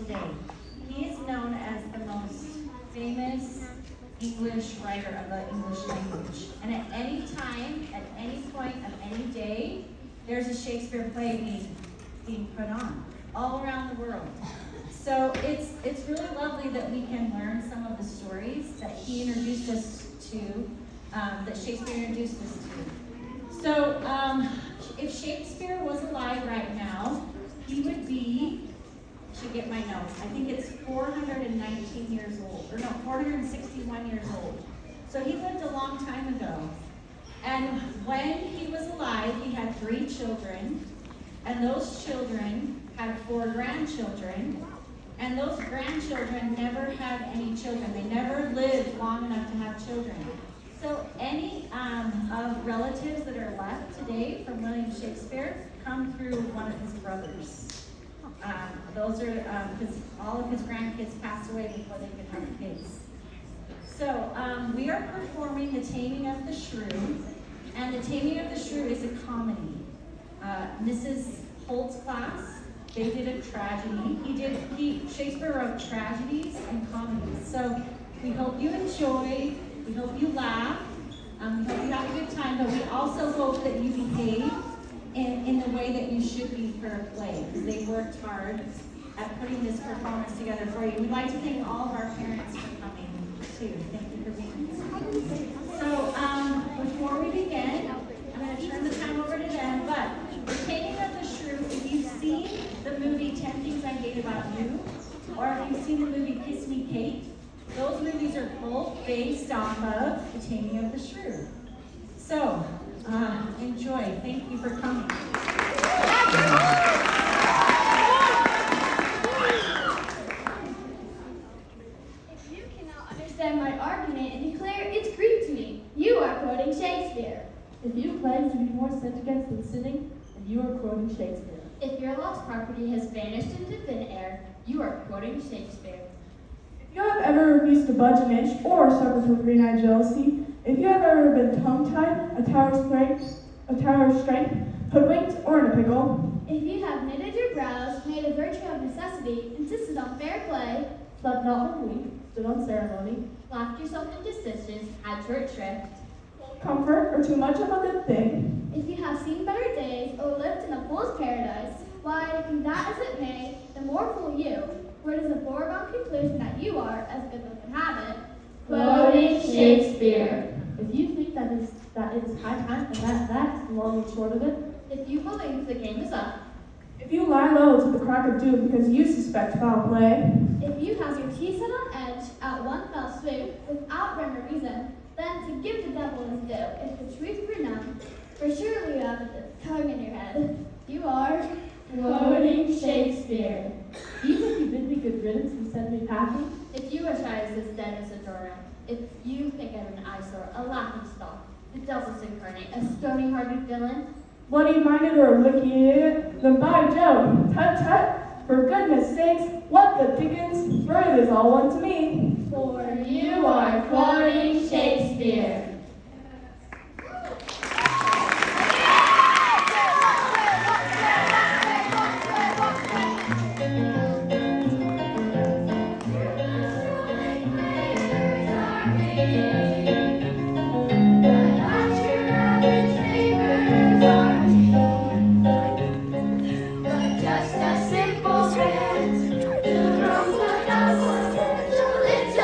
today. He is known as the most famous English writer of the English language. And at any time, at any point of any day, there's a Shakespeare play being put on all around the world. So it's really lovely that we can learn some of the stories that he introduced us to, that Shakespeare introduced us to. So if Shakespeare was alive right now, he would be, I should get my notes, I think it's 419 years old, or no, 461 years old. So he lived a long time ago. And when he was alive, he had 3 children, and those children had 4 grandchildren, and those grandchildren never had any children. They never lived long enough to have children. So any of relatives that are left today from William Shakespeare come through one of his brothers. Those are, because all of his grandkids passed away before they could have kids. So we are performing The Taming of the Shrew, and The Taming of the Shrew is a comedy. Mrs. Holt's class, they did a tragedy. Shakespeare wrote tragedies and comedies. So we hope you enjoy, we hope you laugh, we hope you have a good time, but we also hope that you behave in the way that you should be for a play, because they worked hard at putting this performance together for you. We'd like to thank all of our parents for coming too. Thank you for being here. So before we begin, I'm going to turn the time over to them, but The Taming of the Shrew, if you've seen the movie 10 Things I Hate About You, or if you've seen the movie Kiss Me Kate, those movies are both based off of The Taming of the Shrew. So, enjoy. Thank you for coming. If you cannot understand my argument and declare it's Greek to me, you are quoting Shakespeare. If you claim to be more sinned against than sinning, then you are quoting Shakespeare. If your lost property has vanished into thin air, you are quoting Shakespeare. If you have ever refused to budge an inch or suffered from green-eyed jealousy, if you have ever been tongue-tied, a tower of strength, hoodwinked, or in a pickle, If you have knitted your brows, made a virtue of necessity, insisted on fair play, Slept not one week, stood on ceremony, Laughed yourself into stitches, had short shrift, comfort, or too much of a good thing, if you have seen better days or lived in a fool's paradise, why, be that as it may, the more fool you, for it is a foregone conclusion that you are, as good luck can have it, quoting Shakespeare. if you think that it is high time, and that's the long and short of it, If you believe the game is up, if you lie low to the crack of doom because you suspect foul play, if you have your teeth set on edge at one fell swoop, without rhyme or reason, then to give the devil his due, if the truth were known, for surely you have a tongue in your head, you are quoting Shakespeare. even if you bid me good riddance and send me packing, If you wish I was as dead as a doornail, if you think I'm an eyesore, a laughing stock, the devil's incarnate, a stony-hearted villain, bloody-minded or a wicked idiot, then by Jove, tut-tut, for goodness sakes, what the dickens, for it is all one to me. for you are quoting Shakespeare. just a simple thread to roam the double, little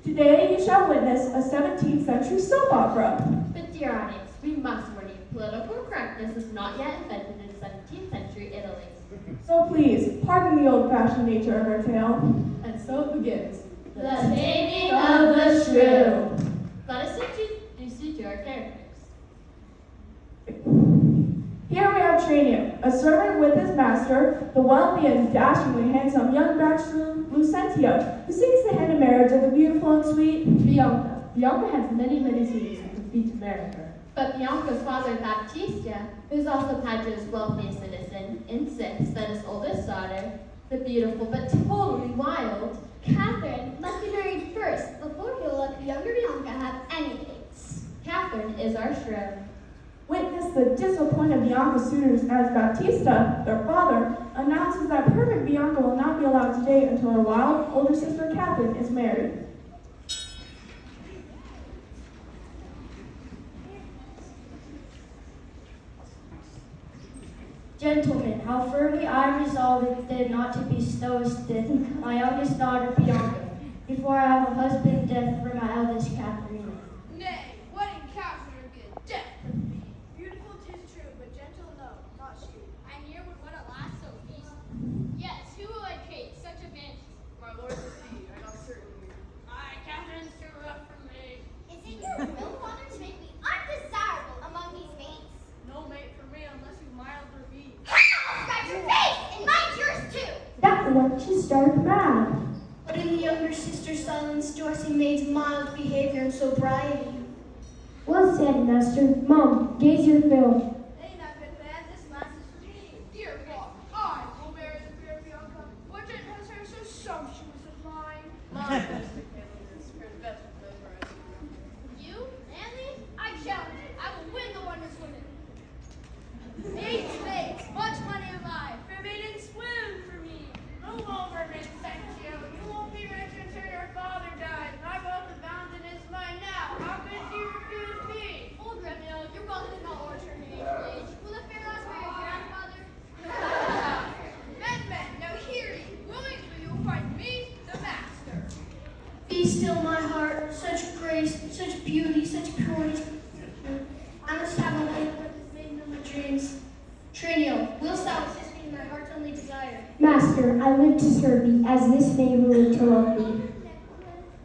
Today you shall witness a 17th century soap opera. But dear audience, we must warn you, political correctness was not yet invented in 17th century Italy. So please, pardon the old-fashioned nature of our tale. And so it begins. The Taming of the Shrew. Let us introduce you to our characters. Here we have Shrew, a servant with his master, the wealthy and dashingly handsome young bachelor Lucentio, who seeks the hand in marriage of the beautiful and sweet Bianca. Bianca has many, many suitors who compete to marry her. But Bianca's father, Baptista, who is also Padro's wealthiest citizen, insists that his oldest daughter, the beautiful but totally wild, Catherine must be married first before he'll let the younger Bianca have any dates. Catherine is our Shrew. Witness the disappointed Bianca suitors as Baptista, their father, announces that perfect Bianca will not be allowed to date until her wild older sister Catherine is married. Gentlemen, how firmly I resolved not to bestow my youngest daughter Bianca, before I have a husband death for my eldest Katharina. Nay, wedding Catherine would be a death for me. Beautiful 'tis true, but gentle no, not she. And here would what a lass so beast. Yes, who will I take such a banshee? My lord is he, I know certainly. Aye, Catherine's too rough for me. Is it your will, father, to make me undesirable among these mates? No mate for me unless you milder be. I'll scratch your face, and mind yours too! That wench is stark mad. But in the younger sister's silence do I see maid's mild behavior and sobriety. Well said, master. Mum, gaze your fill. Ain't that good man, this lass is for me. Dear God, I will marry the fair Bianca. What gent has her so sumptuous as mine? Mine, Mr. Calebus, her best of those are You, Manly? I challenge you. I will win the wondrous women. Mates, mates, much money have I. Fair maiden, swim for me. No longer, Miss Sancho. You won't be rich until your father dies. My wealth abounds and is mine now. How could you refuse me? Old Remio, your wealth is not large for me age. Will the fair lass marry your grandfather? Men, now hear ye. Willing for you find me, the master. Be still my heart, such grace, such beauty, such purity. I must have a life like this maiden of my dreams. Trinio, wilt thou assist me in my heart's only desire? Master, I live to serve thee, as this maid will live to love thee.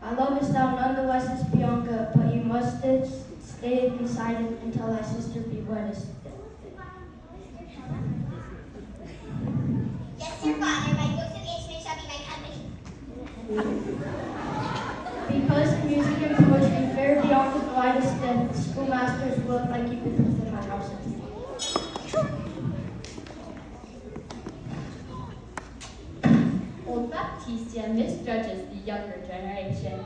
I lovest thou none the less as Bianca, but you must stay beside him until thy sister be wedded. Yes, your father, my books of instruments shall be my company. Because in music and poetry, fair Bianca glidest death, the schoolmasters will I keep it within my house. Old Baptista misjudges the younger generation.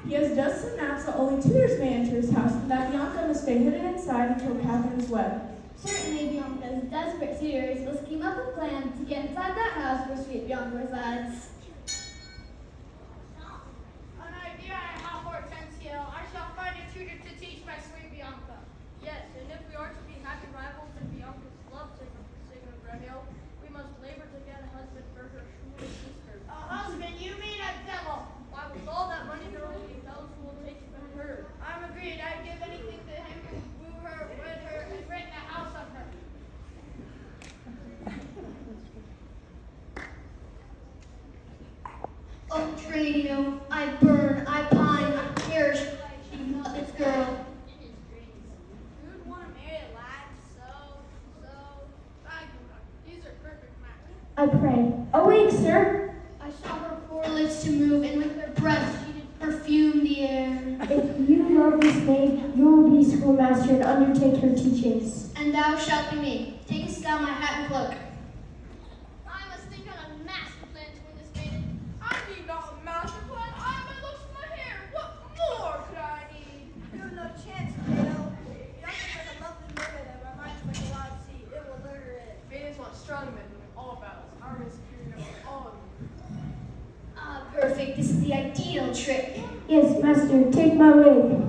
He has just announced that only 2 years may enter his house and that Bianca must stay hidden inside until Catherine is wed. Certainly Bianca's desperate suitors will scheme up a plan to get inside that house where sweet Bianca resides. An idea I have, Hortensio. I shall find a tutor to teach my sweet Bianca. Yes, and if we are to be happy rivals in Bianca's love signal Remio, we must labor to get a husband for her shrew sister. A husband, you mean a devil. Why, with all that money, there will be those who will take it from her. I'm agreed. I'd give anything to him to woo her, wed her, and rent a house of her. Oh, Trinio, I burn, I pine, I perish. She not this girl. In his dreams. You would want to marry a lad I do not. These are perfect matches. I pray. Awake, sir. I saw her poor lips to move, and with her breath she did perfume the air. If you love this maid, you will be schoolmaster and undertake her teachings. And thou shalt be me. Takest thou my hat and cloak? I must think on a master plan to win this maiden. I need not a master plan. I have my looks for my hair. What more could I need? You have no chance, Bianca's like a lovely mermaid and my mind's like a wild sea. It will murder it. Maidens want strong men to win all battles. Our is superior over all of you. Ah, perfect. This is the ideal trick. Yes, master, take my wig.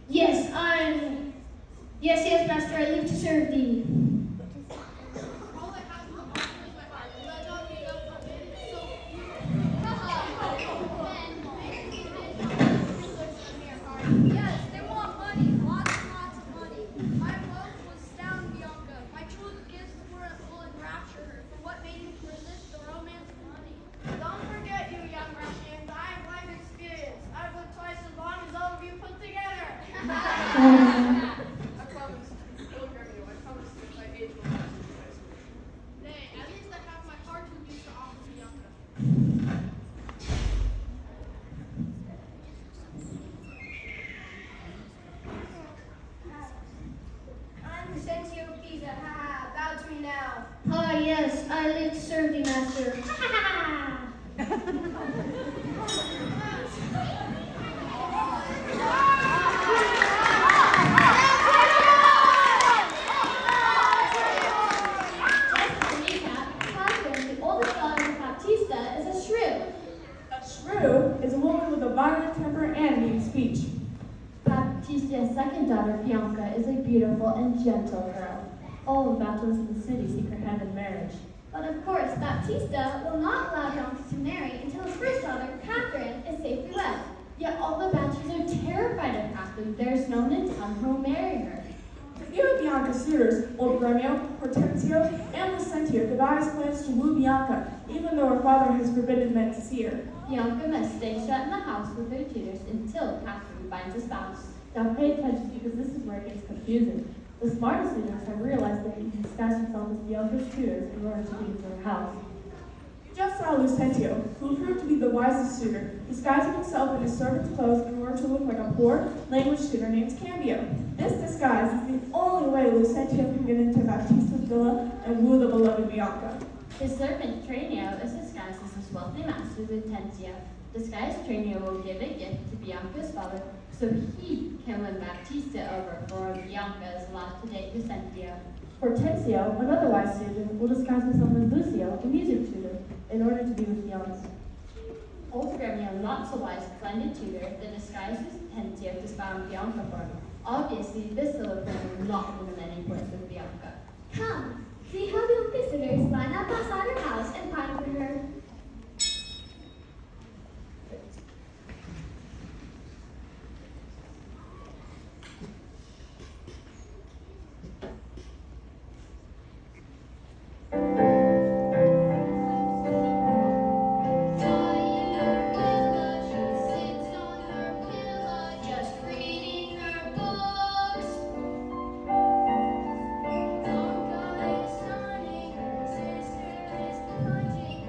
Yes, Yes, yes, master, I live to serve thee. All I have is a box with my heart, and I don't need enough of it. It's so beautiful. Yes, they want money, lots and lots of money. My wealth will astound Bianca. My true gifts will enrapture her. For what maiden can resist the romance of money? Don't forget, you young Russians, I have life experience. I've lived twice as long as all of you put together. I promise. Don't grab me. I promise that my age will last you guys. Nay, at least I have my heart to use to offer Bianca. I'm Vicentio Pisa. Ha ha. Bow to me now. Ah, yes, I live to serve thee, master. Catherine, the oldest daughter of Baptista, is a shrew. A shrew is a woman with a violent temper and mean speech. Baptista's second daughter, Bianca, is a beautiful and gentle girl. All the bachelors in the city seek her hand in marriage. But of course, Baptista will not allow Bianca to marry until his first daughter, Catherine, is safely wed. Yet all the bachelors are terrified of Catherine. There's no one in town who will marry her. A few of Bianca's suitors, old Gremio, Hortensio, and Lucentio, devise plans to woo Bianca, even though her father has forbidden men to see her. Bianca must stay shut in the house with her tutors until Catherine finds a spouse. Now pay attention because this is where it gets confusing. The smartest leaders have realized that he can disguise himself as Bianca's tutors in order to get into her house. You just saw Lucentio, who proved to be the wisest suitor, disguising himself in his servant's clothes in order to look like a poor language tutor named Cambio. This disguise is the only way Lucentio can get into Baptista's villa and woo the beloved Bianca. His servant Tranio is disguised as his wealthy master, Lutencia. Disguised Tranio will give a gift to Bianca's father so he can win Baptista over for Bianca is allowed to date Lucentio. Hortensio, another wise student, will disguise himself as Lucio, a music tutor, in order to be with Bianca. Old Gremio, not so wise, blended tutor, the disguised Lucentio to spy on Bianca for him. Obviously, this little friend will not win many points with Bianca. Come, see how the visitors line up outside her house and pine for her. Just reading her books. Bianca is stunning, sister is punching.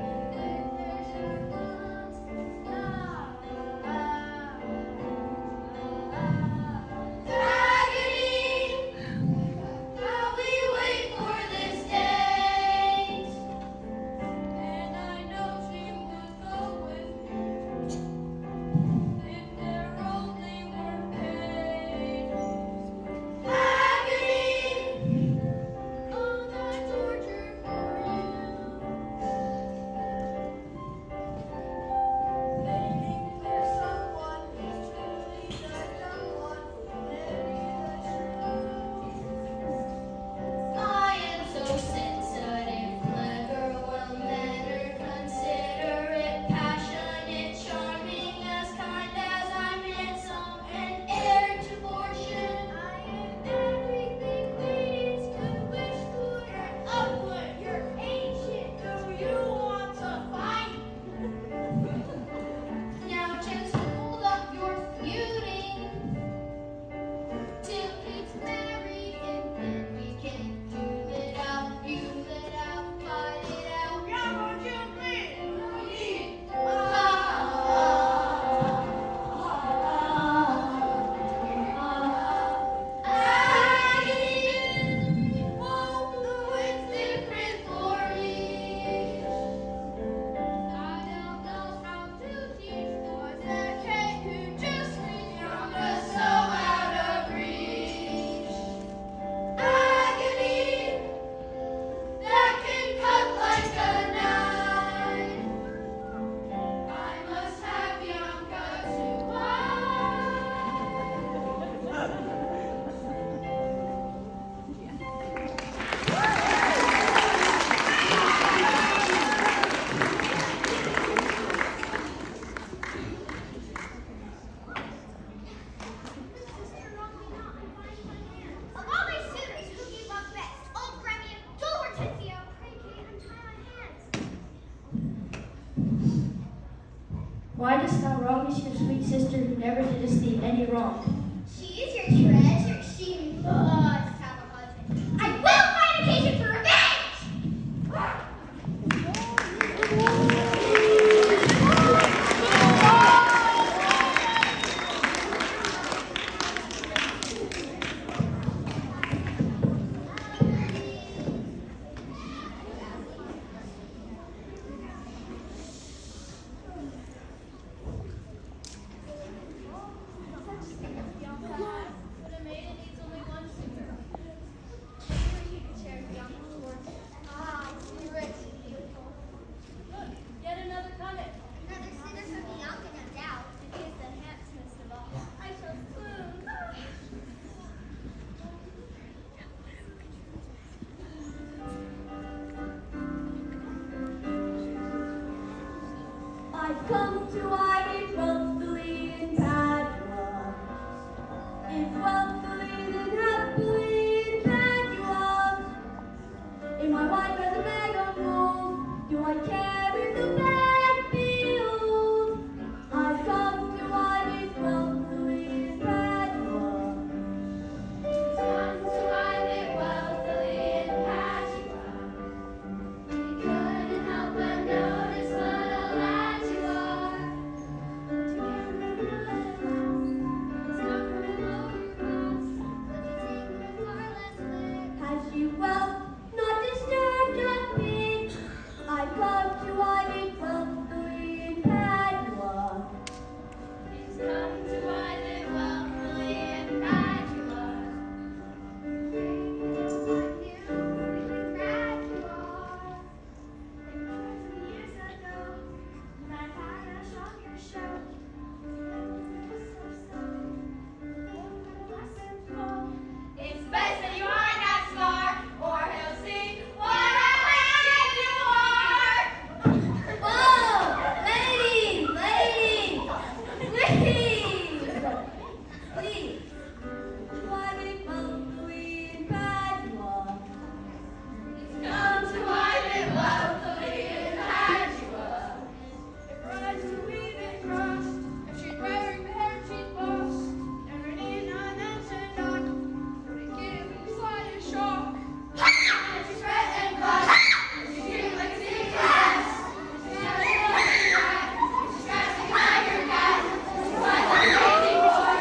sweet sister who never did us Steve any wrong. She is your treasure. She must have a husband. I will find occasion for revenge! But a maiden needs only one suitor. Maybe he could share Bianca's fortune. Ah, be rich and beautiful. Look, yet another coming. Another suitor for Bianca, no doubt. And he is the handsomest of all. I shall swoon. I've come to hide it wealthily in Padua. If wealthily, then happily in Padua. In my white as a bag of gold, do I carry the bag behold? I've come to hide it wealthily in Padua. Come to hide it wealthily in Padua. You couldn't help but notice what a lad you are. It's come from a lower class, but you take me far less clear. Has you wealth not disturbed your peace? I've come to hide it wealthily in Padua. He's come to hide it wealthily in Padua. It's best that you are not smart, or he'll see what a lad you are. Whoa! Ladies! Ladies! Please! Please! Hide it wealthily in Padua. Come to hide it wealthily in Padua. If rides to weave it crushed, if she's wearing the hair she's lost, and her need unanswered knock, would it give you slightest shock? And she's red and flushed, and she screams like a city cat. She's shouting like a rat, she's scratching like her cat. She's like a lady boy.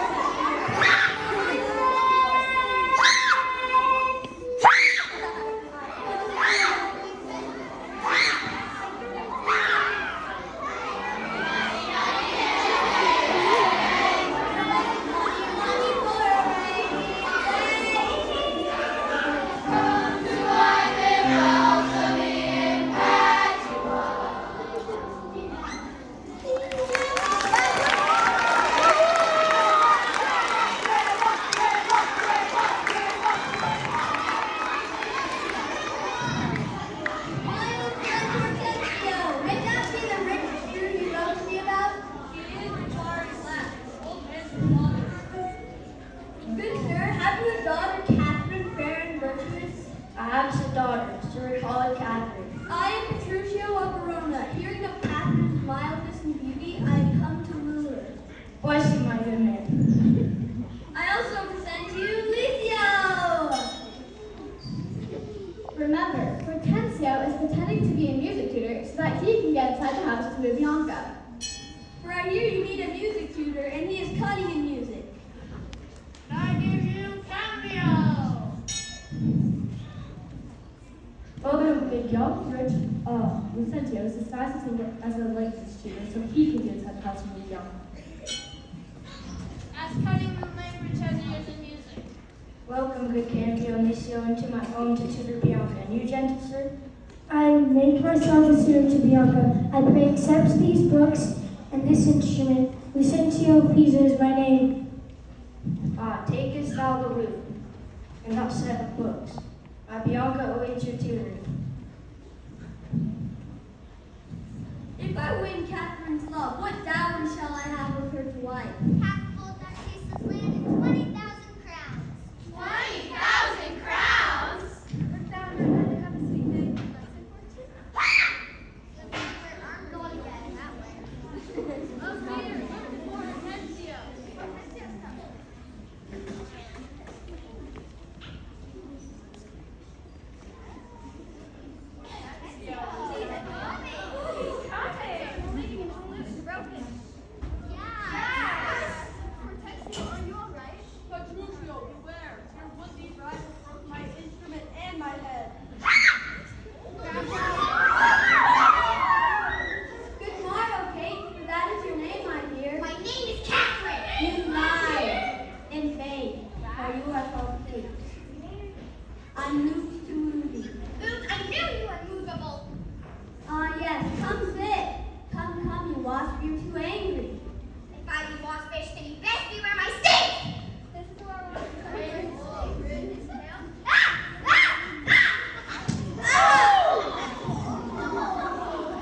Come to hide it wealthily in Padua. May that be the rich Shrew you wrote to me about? Good sir, have you a daughter, Catherine, fair and virtuous? I have a daughter, so we call her Catherine. I am Petruchio of Verona. Hearing of Catherine's mildness and beauty, I have come to woo her. Bless you, my good man. I also present to you Licio! Remember, Hortensio is pretending to be a music tutor so that he can get inside the house to woo Bianca. For I hear you need a music tutor, and he is cunning in music. And I give you cameo! Well then, the young, rich Lucentio is disguised as a likeness tutor so he can get inside the house with Bianca. As cunning in language as he is in music. Welcome, good Campio and Licio, into my home to tutor Bianca. And you, gentle sir? I make myself a suitor to Bianca. I pray accepts these books and this instrument. Lucentio Pisa is my name. Takest thou the lute, and thou set of books. My Bianca awaits your tutoring. If I win Catherine's love, what dowry shall I have with her to wife? Half full that tastes of land and 20,000 crowns. 20,000 crowns! Put down her head and have a sweet day. I'm going to get it that way. Oh dear, who I call Kate. I'm moved to Moody. Luke, I knew you were movable. Ah, yes, come sit. Come, you wasp, you're too angry. If I be waspish, then you best be where my stake.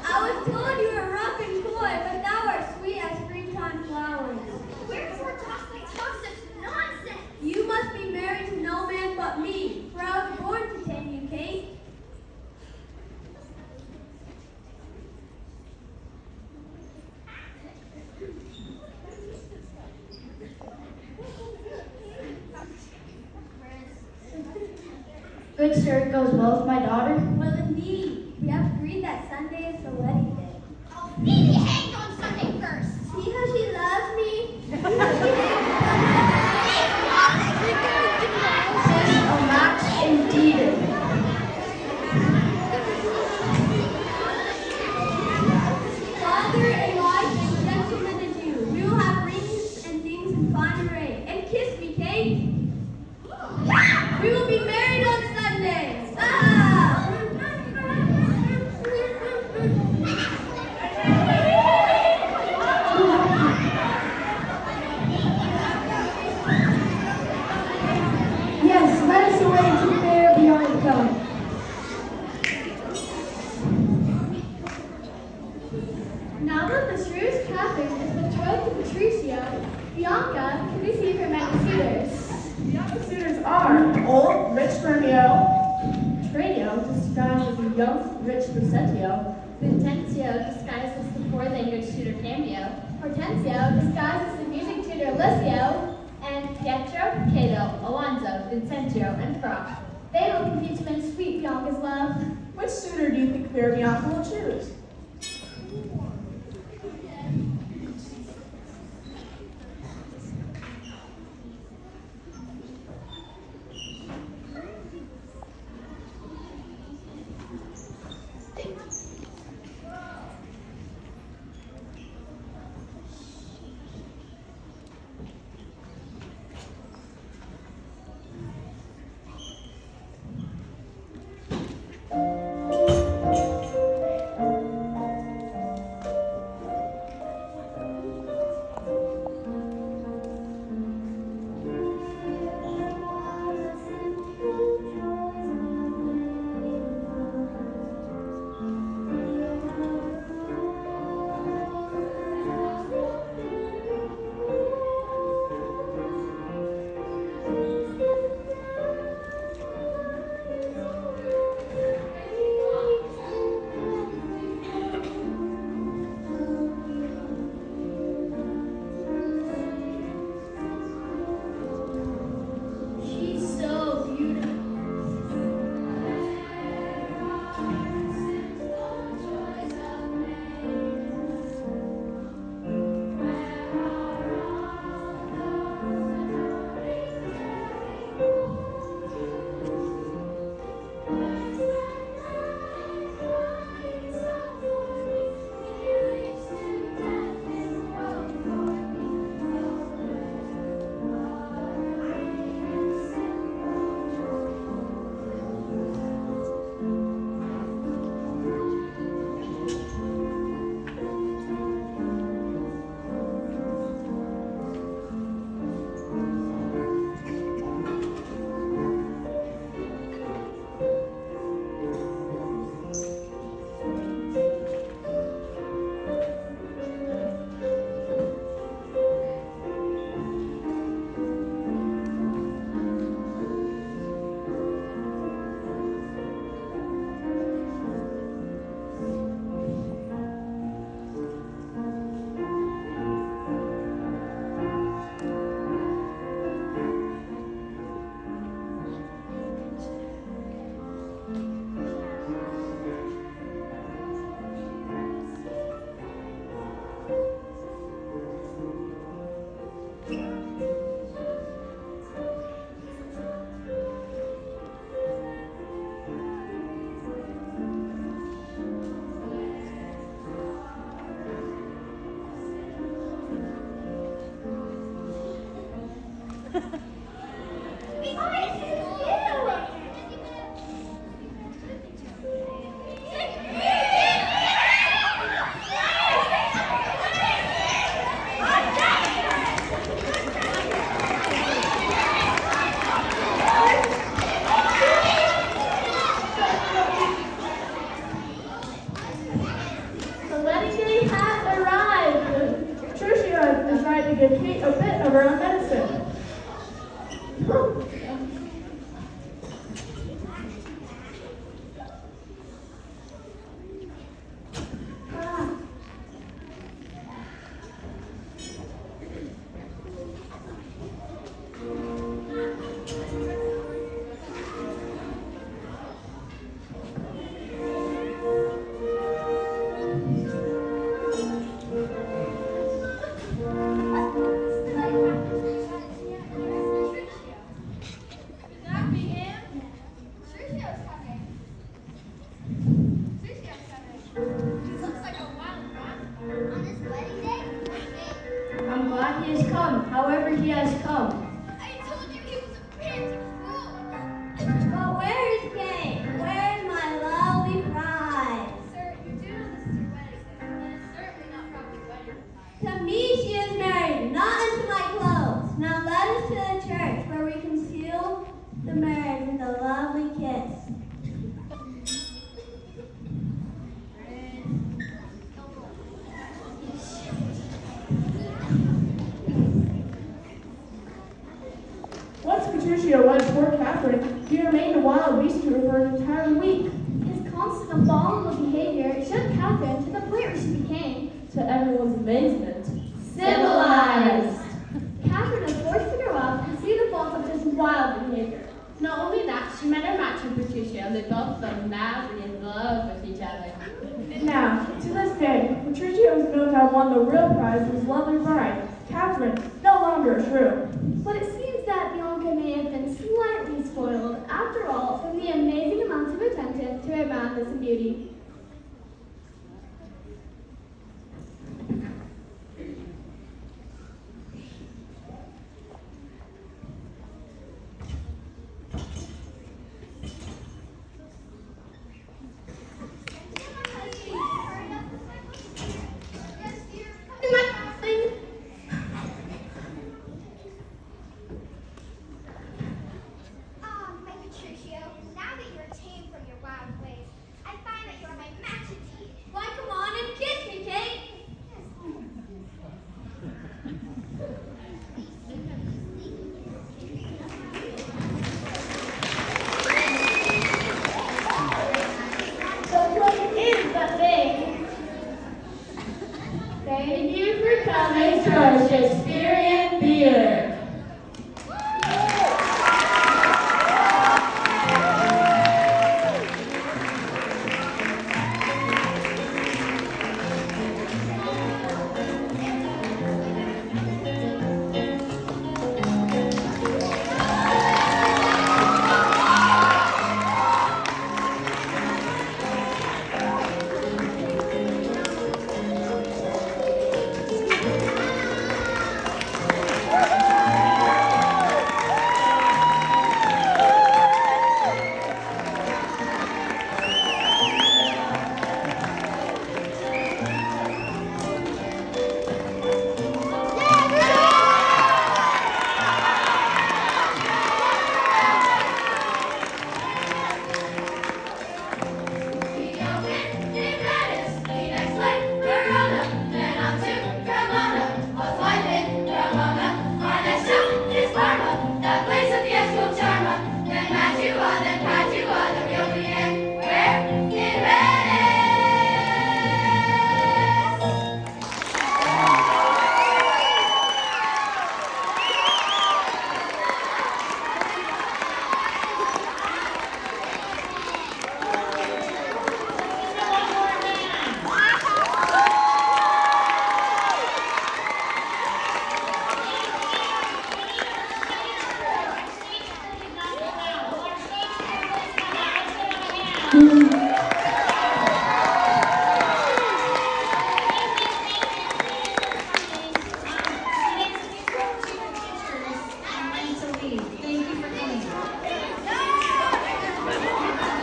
I was told you were rough and coy, but thou art sweet as springtime flowers. Wherefore dost thou talk such nonsense? You must be married to no man but me, for I was born to tame you, Kate. Good sir, it goes well with my daughter. Well, indeed, we have agreed that Sunday is the wedding day. Oh, Phoebe hanged on Sunday first. See how she loves me? Tis a match indeed. Father-in-law, gentlemen adieu. We will have rings and things in fine array. And kiss me, Kate. We will be married on Sunday. Ah! Yes, let us away to fair Bianca. Now that the Shrew's captain is betrothed to Patricio, Bianca can receive her many suitors. The other suitors are old, rich Tranio, disguised as a young, rich Lucentio, Vincentio, disguised as the poor language tutor Cambio, Hortensio, disguised as the music tutor Licio, and Pietro, Cato, Alonso, Vincentio, and Fra. they will compete to win sweet Bianca's love. Which suitor do you think fair Bianca will choose? Could that be him? Sergio's coming. Sergio's coming. He looks like a wild rat. On his wedding day? I'm glad he has come, however he has come. I told you he was a pansy fool. But where is Kate? Where's my lovely bride? Sir, you do know this is your wedding day, and it's certainly not proper wedding attire. To me she is married, not unto my clothes. Now let us to the church where we can seal the marriage with a lovely kiss. Once Petruchio wed poor Catherine, he remained a wild beast to her for an entire week. His constant abominable behavior shook Catherine to the point where she became To everyone's amazement, civilized. Catherine was forced to grow up and see the faults of this wild behavior. Not only that, she met her match with Patricia, and they both fell madly in love with each other. Now, to this day, Petruchio is known to have won the real prize of his lovely bride, Catherine, no longer a shrew. But it seems that Bianca may have been slightly spoiled, after all, from the amazing amounts of attention to her madness and beauty. My Patricio, now that you're tame from your wild ways, I find that you're my match indeed. Why, come on and kiss me, Kate! So what is the thing? Thank you for coming to our Shakespearean theater. You